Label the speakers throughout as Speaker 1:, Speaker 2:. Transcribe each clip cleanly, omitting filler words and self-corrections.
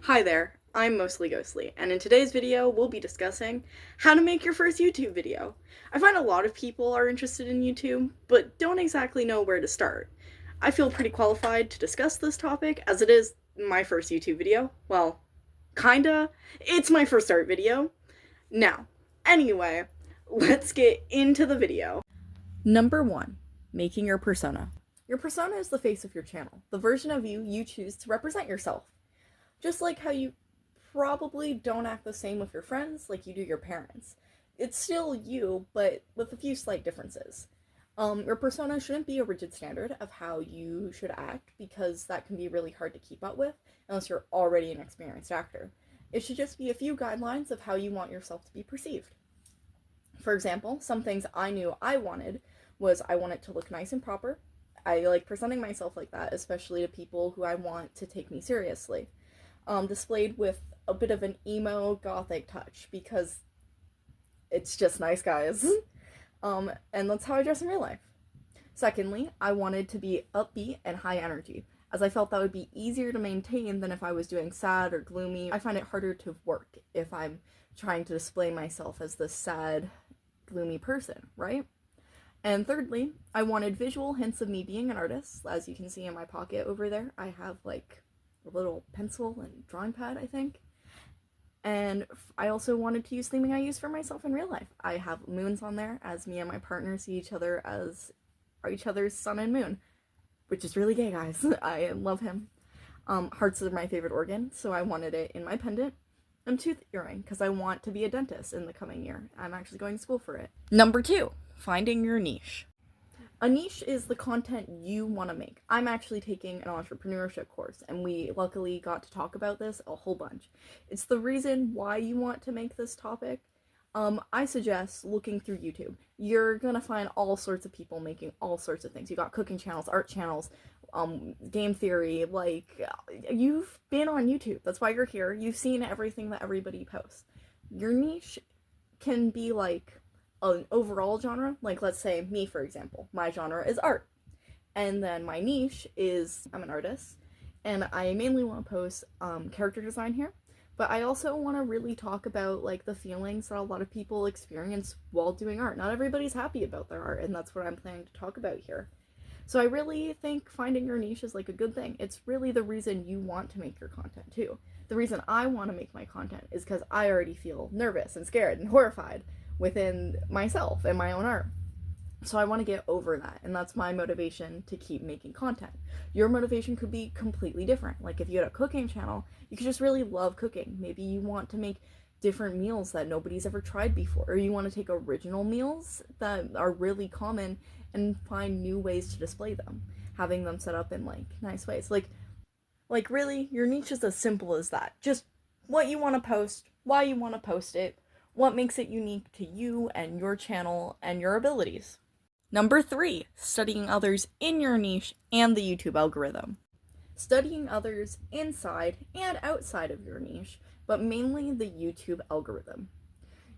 Speaker 1: Hi there, I'm Mostly Ghostly, and in today's video, we'll be discussing how to make your first YouTube video. I find a lot of people are interested in YouTube, but don't exactly know where to start. I feel pretty qualified to discuss this topic, as it is my first YouTube video. Well, kinda. It's my first art video. Now, anyway, let's get into the video. Number 1. Making your persona. Your persona is the face of your channel, the version of you you choose to represent yourself. Just like how you probably don't act the same with your friends like you do your parents. It's still you, but with a few slight differences. Your persona shouldn't be a rigid standard of how you should act, because that can be really hard to keep up with unless you're already an experienced actor. It should just be a few guidelines of how you want yourself to be perceived. For example, some things I knew I wanted was I want it to look nice and proper. I like presenting myself like that, especially to people who I want to take me seriously. Displayed with a bit of an emo gothic touch, because it's just nice, guys. And that's how I dress in real life. Secondly, I wanted to be upbeat and high energy, as I felt that would be easier to maintain than if I was doing sad or gloomy. I find it harder to work if I'm trying to display myself as this sad, gloomy person, right? And thirdly, I wanted visual hints of me being an artist. As you can see in my pocket over there, I have like a little pencil and drawing pad, I think. And I also wanted to use theming I use for myself in real life. I have moons on there, as me and my partner see each other as each other's sun and moon, which is really gay, guys. I love him. Hearts are my favorite organ, so I wanted it in my pendant. And tooth earring, because I want to be a dentist in the coming year. I'm actually going to school for it. Number 2, finding your niche. A niche is the content you want to make. I'm actually taking an entrepreneurship course, and we luckily got to talk about this a whole bunch. It's the reason why you want to make this topic. I suggest looking through YouTube. You're gonna find all sorts of people making all sorts of things. You got cooking channels, art channels, game theory, like, you've been on YouTube. That's why you're here. You've seen everything that everybody posts. Your niche can be like an overall genre, like let's say me, for example. My genre is art, and then my niche is I'm an artist, and I mainly want to post character design here, but I also want to really talk about like the feelings that a lot of people experience while doing art. Not everybody's happy about their art, and that's what I'm planning to talk about here. So I really think finding your niche is like a good thing. It's really the reason you want to make your content too. The reason I want to make my content is because I already feel nervous and scared and horrified within myself and my own art. So I want to get over that, and that's my motivation to keep making content. Your motivation could be completely different. Like if you had a cooking channel, you could just really love cooking. Maybe you want to make different meals that nobody's ever tried before, or you want to take original meals that are really common and find new ways to display them, having them set up in like nice ways. Like really, your niche is as simple as that. Just what you want to post, why you want to post it, what makes it unique to you and your channel and your abilities. Number 3, studying others in your niche and the YouTube algorithm. Studying others inside and outside of your niche, but mainly the YouTube algorithm.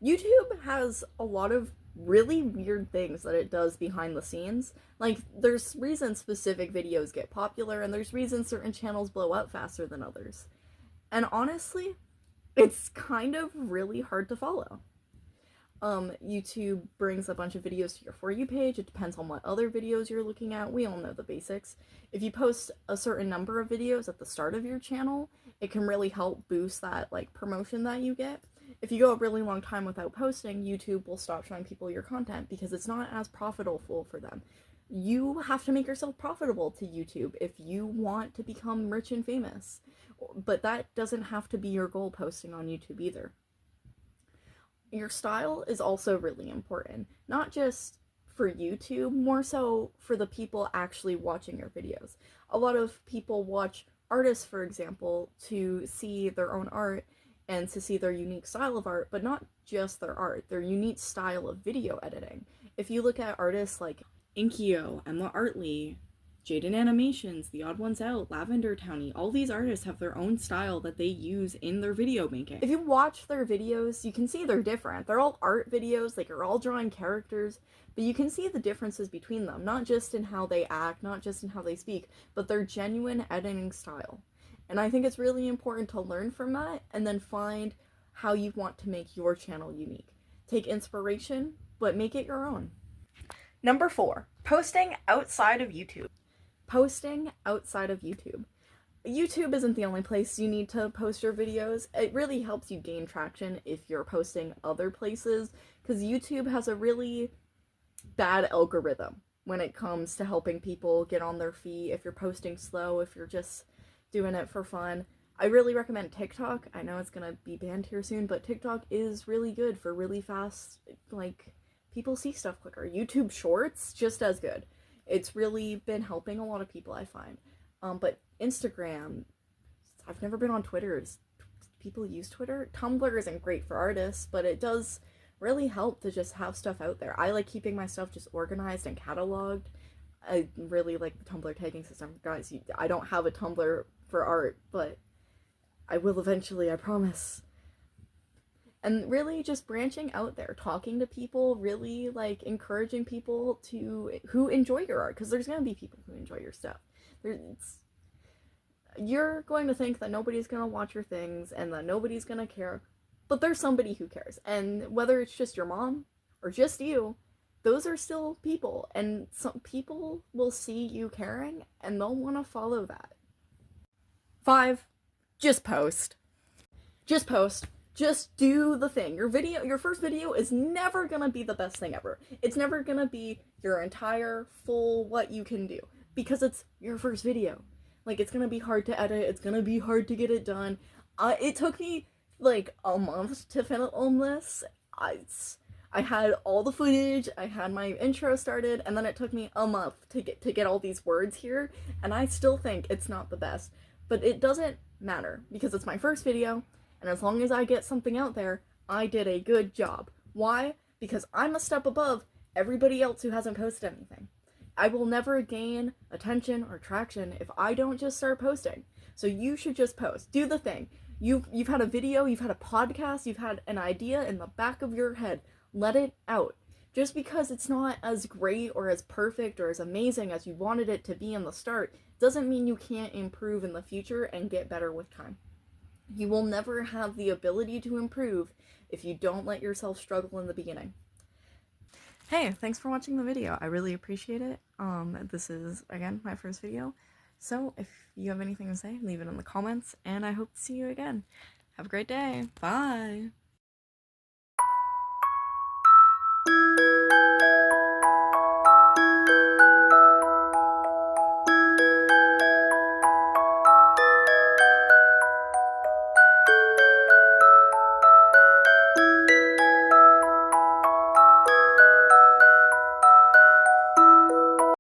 Speaker 1: YouTube has a lot of really weird things that it does behind the scenes. Like, there's reasons specific videos get popular, and there's reasons certain channels blow up faster than others. And honestly, it's kind of really hard to follow. YouTube brings a bunch of videos to your For You page. It depends on what other videos you're looking at. We all know the basics. If you post a certain number of videos at the start of your channel, it can really help boost that like promotion that you get. If you go a really long time without posting, YouTube will stop showing people your content because it's not as profitable for them. You have to make yourself profitable to YouTube if you want to become rich and famous. But that doesn't have to be your goal posting on YouTube either. Your style is also really important, not just for YouTube, more so for the people actually watching your videos. A lot of people watch artists, for example, to see their own art and to see their unique style of art, but not just their art, their unique style of video editing. If you look at artists like Inkyo, Emma Artley, Jaden Animations, The Odd Ones Out, Lavender Townie, all these artists have their own style that they use in their video making. If you watch their videos, you can see they're different. They're all art videos, like, they're all drawing characters, but you can see the differences between them, not just in how they act, not just in how they speak, but their genuine editing style. And I think it's really important to learn from that and then find how you want to make your channel unique. Take inspiration, but make it your own. Number 4, posting outside of YouTube. Posting outside of YouTube. YouTube isn't the only place you need to post your videos. It really helps you gain traction if you're posting other places, because YouTube has a really bad algorithm when it comes to helping people get on their feet. If you're posting slow, if you're just doing it for fun, I really recommend TikTok. I know it's gonna be banned here soon, but TikTok is really good for really fast, like, people see stuff quicker. YouTube Shorts, just as good. It's really been helping a lot of people, I find. But Instagram, I've never been on Twitter. People use Twitter? Tumblr isn't great for artists, but it does really help to just have stuff out there. I like keeping my stuff just organized and cataloged. I really like the Tumblr tagging system. Guys, I don't have a Tumblr for art, but I will eventually, I promise. And really just branching out there, talking to people, really like encouraging people who enjoy your art, because there's going to be people who enjoy your stuff. You're going to think that nobody's going to watch your things and that nobody's going to care, but there's somebody who cares. And whether it's just your mom or just you, those are still people, and some people will see you caring and they'll want to follow that. 5, just post. Just post. Just do the thing. Your first video is never gonna be the best thing ever. It's never gonna be your entire full what you can do, because it's your first video. Like, it's gonna be hard to edit, it's gonna be hard to get it done. It took me like a month to film this. I had all the footage, I had my intro started, and then it took me a month to get all these words here, and I still think it's not the best. But it doesn't matter, because it's my first video, and as long as I get something out there, I did a good job. Why? Because I'm a step above everybody else who hasn't posted anything. I will never gain attention or traction if I don't just start posting. So you should just post. Do the thing. You've had a video, you've had a podcast, you've had an idea in the back of your head. Let it out. Just because it's not as great or as perfect or as amazing as you wanted it to be in the start doesn't mean you can't improve in the future and get better with time. You will never have the ability to improve if you don't let yourself struggle in the beginning. Hey, thanks for watching the video. I really appreciate it. This is, again, my first video. So if you have anything to say, leave it in the comments, and I hope to see you again. Have a great day. Bye!